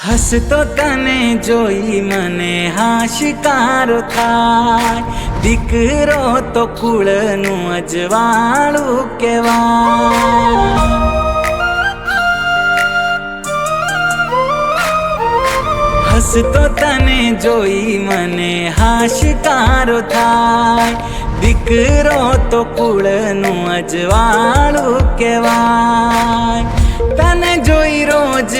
હસતો તને જોઈ મને હાશિકારો થાય, દીકરો તો કુળનું અજવાળું કહેવાય। હસતો તને જોઈ મને હાશિકારો થાય, દીકરો તો કુળનું અજવાળું કહેવાય। તને જોઈ રોજ